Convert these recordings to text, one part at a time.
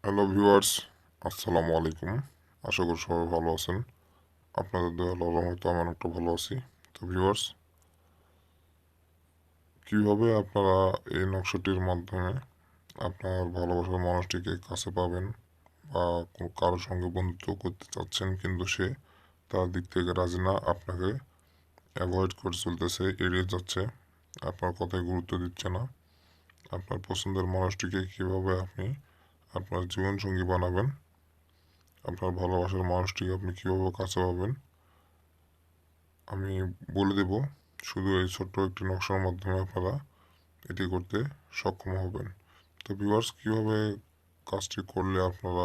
Hello viewers, আসসালামু আলাইকুম। আশা করি সবাই ভালো আছেন। আপনাদের দয়া আল্লাহর রহমতে আমি অনেকটা ভালো আছি। তো ভিউয়ার্স, কীভাবে আপনারা এই নকশাটির মাধ্যমে আপনার ভালোবাসার মানুষটিকে কাছে পাবেন বা কোনো কারোর সঙ্গে বন্ধুত্ব করতে চাচ্ছেন কিন্তু সে তার দিক থেকে রাজি না, আপনাকে অ্যাভয়েড করে চলতেছে, এড়িয়ে যাচ্ছে, আপনার কথায় গুরুত্ব দিচ্ছে না। আপনার পছন্দের মানুষটিকে কীভাবে আপনি আপনার জীবনসঙ্গী বানাবেন, আপনার ভালোবাসার মানুষটিকে আপনি কীভাবে কাছে পাবেন আমি বলে দেব। শুধু এই ছোট্ট একটি নকশার মাধ্যমে আপনারা এটি করতে সক্ষম হবেন। তো ভিউয়ার্স, কীভাবে কাজটি করলে আপনারা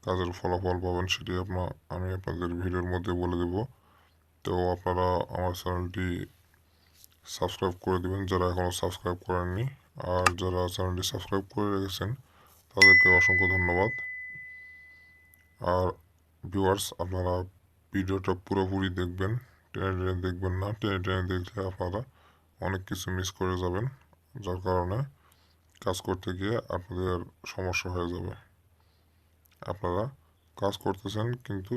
কাজের ফলাফল পাবেন সেটি আমি আপনাদের ভিডিওর মধ্যে বলে দেব। তো আপনারা আমার চ্যানেলটি সাবস্ক্রাইব করে দেবেন যারা এখনও সাবস্ক্রাইব করেননি, আর যারা চ্যানেলটি সাবস্ক্রাইব করে রেখেছেন তাদেরকে অসংখ্য ধন্যবাদ। আর ভিউয়ার্স, আপনারা ভিডিওটা পুরোপুরি দেখবেন, টেনে টেনে দেখবেন না। টেনে টেনে দেখলে আপনারা অনেক কিছু মিস করে যাবেন, যার কারণে কাজ করতে গিয়ে আপনাদের সমস্যা হয়ে যাবে। আপনারা কাজ করতেছেন কিন্তু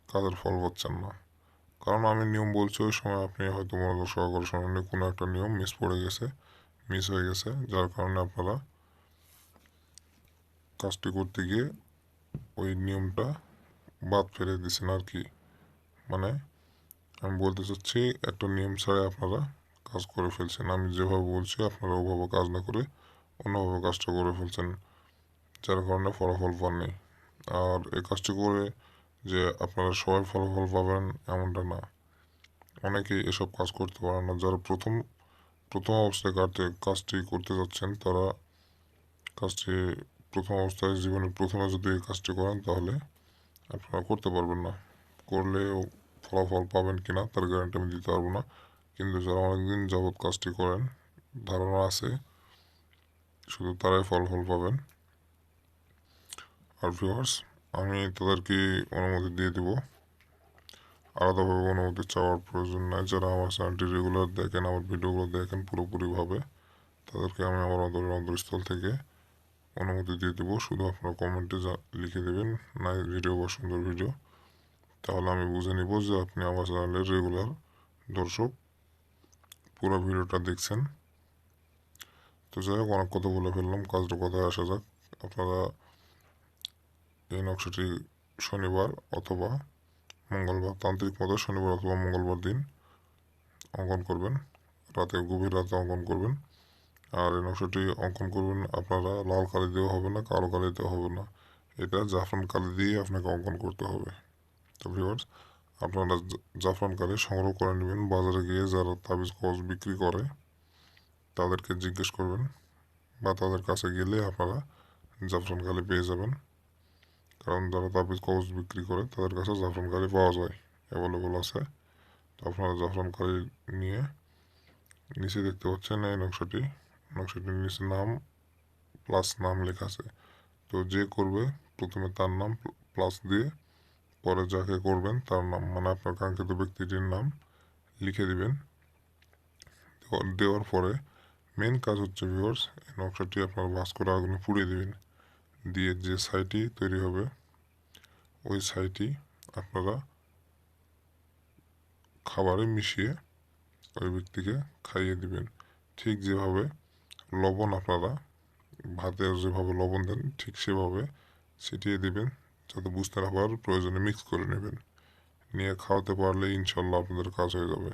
কাজের ফল পাচ্ছেন না, কারণ আমি নিয়ম বলছি ওই সময় আপনি হয়তো মনোযোগ সহকারে শোনেননি, কোনো একটা নিয়ম মিস হয়ে গেছে, যার কারণে আপনারা কাজটি করতে গিয়ে ওই নিয়মটা বাদ ফেলে দিয়েছেন আর কি। মানে আমি বলতে চাচ্ছি, একটা নিয়ম ছাড়াই আপনারা কাজ করে ফেলছেন। আমি যেভাবে বলছি আপনারা ওভাবে কাজ না করে অন্যভাবে কাজটা করে ফেলছেন, যার কারণে ফলাফল পাননি। আর এই কাজটি করে যে আপনারা সবাই ফলাফল পাবেন এমনটা না, অনেকেই এসব কাজ করতে পারে না। যারা প্রথম প্রথম অবস্থায় কাজটি করতে যাচ্ছেন তারা কাজটি প্রথম অবস্থায় জীবনের প্রথমে যদি এই কাজটি করেন তাহলে আপনারা করতে পারবেন না। করলেও ফলাফল পাবেন কিনা তার গ্যারান্টি আমি দিতে পারবো না, কিন্তু যারা অনেকদিন যাবৎ কাজটি করেন ধারণা আছে শুধু তারাই ফলাফল পাবেন। আর ভিউয়ার্স, আমি তাদেরকে অনুমতি দিয়ে দিব, আলাদাভাবে অনুমতি চাওয়ার প্রয়োজন নাই। যারা আমার চ্যানেলটি রেগুলার দেখেন, আমার ভিডিওগুলো দেখেন পুরোপুরিভাবে, তাদেরকে আমি আমার অন্তরস্থল থেকে অনুমতি দিয়ে দেবো। শুধু আপনারা কমেন্টে লিখে দেবেন নাই ভিডিও বা সুন্দর ভিডিও, তাহলে আমি বুঝে নিব যে আপনি আমার চ্যানেলের রেগুলার দর্শক, পুরো ভিডিওটা দেখছেন। তো যাই হোক, অনেক কথা বলে ফেললাম, কাজটার কথায় আসা যাক। আপনারা এই নকশাটি শনিবার অথবা মঙ্গলবার, তান্ত্রিক মতে শনিবার অথবা মঙ্গলবার দিন অঙ্কন করবেন, গভীর রাতে অঙ্কন করবেন। আর এই নকশাটি অঙ্কন করবেন আপনারা লাল কালি দেওয়া হবে না, কালো কালি দেওয়া হবে না, এটা জাফরান কালি দিয়ে আপনাকে অঙ্কন করতে হবে। তো ভিউয়ার্স, আপনারা জাফরান কালি সংগ্রহ করে নেবেন। বাজারে গিয়ে যারা তাবিজ কবজ বিক্রি করে তাদেরকে জিজ্ঞেস করবেন, বা তাদের কাছে গেলে আপনারা জাফরান কালি পেয়ে যাবেন। কারণ যারা তাবিজ কবজ বিক্রি করে তাদের কাছে জাফরান কালি পাওয়া যায়, অ্যাভেলেবল আছে। তো আপনারা জাফরান কালি নিয়ে, নিচে দেখতে পাচ্ছেন এই নকশাটির নিচে নাম প্লাস নাম লেখা আছে। তো যে করবে প্রথমে তার নাম প্লাস দিয়ে, পরে যাকে করবেন তার নাম, মানে আপনার কাঙ্ক্ষিত ব্যক্তিটির নাম লিখে দিবেন। দেওয়ার পরে মেন কাজ হচ্ছে ভিউয়ার্স, এই নকশাটি আপনার ভাঁজ করে আগুনে পুড়িয়ে দিবেন। দিয়ে যে ছাইটি তৈরি হবে ওই ছাইটি আপনারা খাবারে মিশিয়ে ওই ব্যক্তিকে খাইয়ে দিবেন। ঠিক যেভাবে লবণ আপনারা ভাতে যেভাবে লবণ দেন ঠিক সেভাবে ছিটিয়ে দিবেন, যাতে বুঝতে না পারার প্রয়োজনে মিক্স করে নেবেন। নিয়ে খাওয়াতে পারলে ইনশাল্লাহ আপনাদের কাজ হয়ে যাবে।